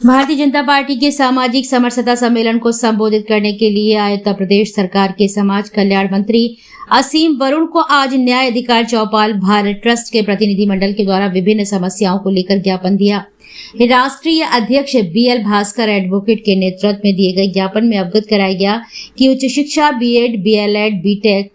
Bharatiya Janata party के सामाजिक समरसता सम्मेलन को संबोधित करने के लिए आए उत्तर प्रदेश सरकार के समाज कल्याण मंत्री असीम वरुण को आज न्याय अधिकार चौपाल भारत ट्रस्ट के प्रतिनिधिमंडल के द्वारा विभिन्न समस्याओं को लेकर ज्ञापन दिया। राष्ट्रीय अध्यक्ष BL भास्कर एडवोकेट के नेतृत्व में दिए गए ज्ञापन में अवगत कराया गया कि उच्च शिक्षा BEd, BLEd, BTech,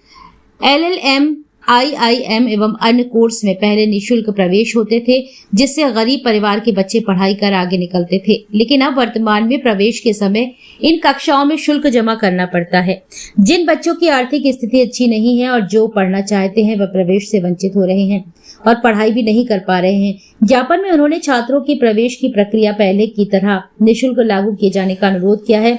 LLM, IIM एवं अन्य कोर्स में पहले निःशुल्क प्रवेश होते थे, जिससे गरीब परिवार के बच्चे पढ़ाई कर आगे निकलते थे। लेकिन अब वर्तमान में प्रवेश के समय इन कक्षाओं में शुल्क जमा करना पड़ता है। जिन बच्चों की आर्थिक स्थिति अच्छी नहीं है और जो पढ़ना चाहते हैं वह प्रवेश से वंचित हो रहे हैं और पढ़ाई भी नहीं कर पा रहे हैं। ज्ञापन में उन्होंने छात्रों की प्रवेश की प्रक्रिया पहले की तरह निःशुल्क लागू किए जाने का अनुरोध किया है।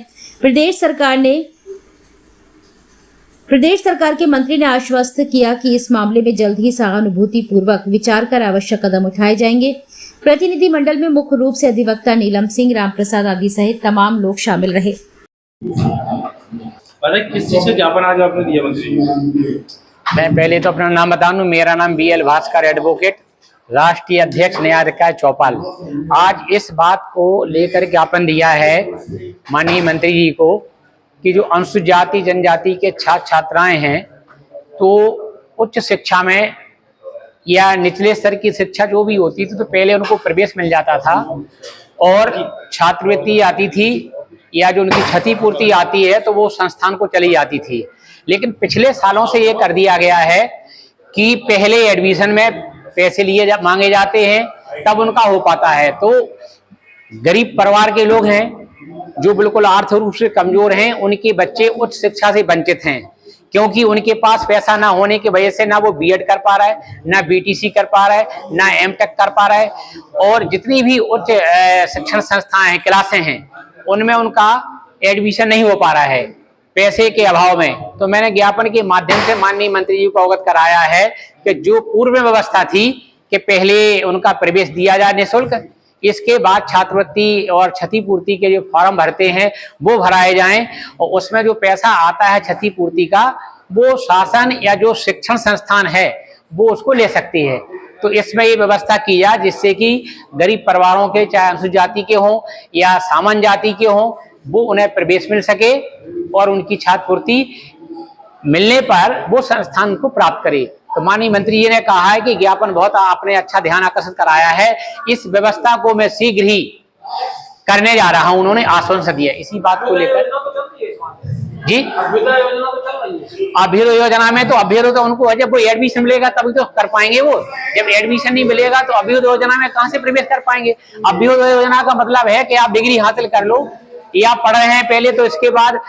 प्रदेश सरकार के मंत्री ने आश्वस्त किया कि इस मामले में जल्द ही सहानुभूति पूर्वक विचार कर आवश्यक कदम उठाए जाएंगे। प्रतिनिधिमंडल में मुख्य रूप से अधिवक्ता नीलम सिंह, राम प्रसाद आदि सहित तमाम लोग शामिल रहे। किस चीज का ज्ञापन आज आपने दिया मंत्री जी? मैं पहले तो अपना नाम बता दूं। मेरा नाम BL भास्कर एडवोकेट, राष्ट्रीय अध्यक्ष न्याय अधिकार चौपाल। आज इस बात को लेकर ज्ञापन दिया है माननीय मंत्री जी को कि जो अनुसूचित जाति जनजाति के छात्र छात्राएं हैं, तो उच्च शिक्षा में या निचले स्तर की शिक्षा जो भी होती थी तो पहले उनको प्रवेश मिल जाता था और छात्रवृत्ति आती थी या जो उनकी क्षतिपूर्ति आती है तो वो संस्थान को चली जाती थी। लेकिन पिछले सालों से ये कर दिया गया है कि पहले एडमिशन में पैसे मांगे जाते हैं तब उनका हो पाता है। तो गरीब परिवार के लोग हैं जो बिल्कुल आर्थिक रूप से कमजोर हैं, उनके बच्चे उच्च शिक्षा से वंचित हैं क्योंकि उनके पास पैसा ना होने की वजह से ना वो BEd कर पा रहा है, ना BTC कर पा रहा है, ना MTech कर पा रहा है और जितनी भी उच्च शिक्षण संस्थाएं हैं, क्लासें हैं, उनमें उनका एडमिशन नहीं हो पा रहा है पैसे के अभाव में। तो मैंने ज्ञापन के माध्यम से माननीय मंत्री जी को अवगत कराया है कि जो पूर्व व्यवस्था थी कि पहले उनका प्रवेश दिया जाए निःशुल्क, इसके बाद छात्रवृत्ति और क्षतिपूर्ति के जो फॉर्म भरते हैं वो भराए जाएं और उसमें जो पैसा आता है क्षतिपूर्ति का वो शासन या जो शिक्षण संस्थान है वो उसको ले सकती है। तो इसमें ये व्यवस्था की जाए जिससे कि गरीब परिवारों के, चाहे अनुसूचित जाति के हों या सामान्य जाति के हों, वो उन्हें प्रवेश मिल सके और उनकी छात्रवृत्ति मिलने पर वो संस्थान को प्राप्त करे। तो माननीय मंत्री जी ने कहा है कि ज्ञापन बहुत आपने अच्छा ध्यान आकर्षित कराया है, इस व्यवस्था को मैं शीघ्र ही करने जा रहा हूं, उन्होंने आश्वासन दिया। इसी बात को लेकर जी अभ्युदय योजना में तो अभ्युदय तो उनको जब वो एडमिशन मिलेगा तभी तो कर पाएंगे। वो जब एडमिशन नहीं मिलेगा तो अभ्युदय योजना में कहां से प्रवेश कर पाएंगे। अभ्युदय योजना का मतलब है कि आप डिग्री हासिल कर लो या पढ़ रहे हैं पहले तो इसके बाद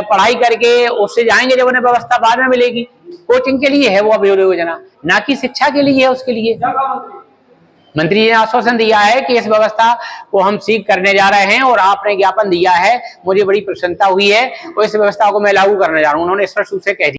पढ़ाई करके उससे जाएंगे जब उन्हें व्यवस्था बाद में मिलेगी। कोचिंग के लिए है वो अभ्युदय योजना, ना कि शिक्षा के लिए है। उसके लिए मंत्री जी ने आश्वासन दिया है कि इस व्यवस्था को हम शीघ्र करने जा रहे हैं और आपने ज्ञापन दिया है, मुझे बड़ी प्रसन्नता हुई है और इस व्यवस्था को मैं लागू करने जा रहा हूं, उन्होंने स्पष्ट रूप से कह दिया।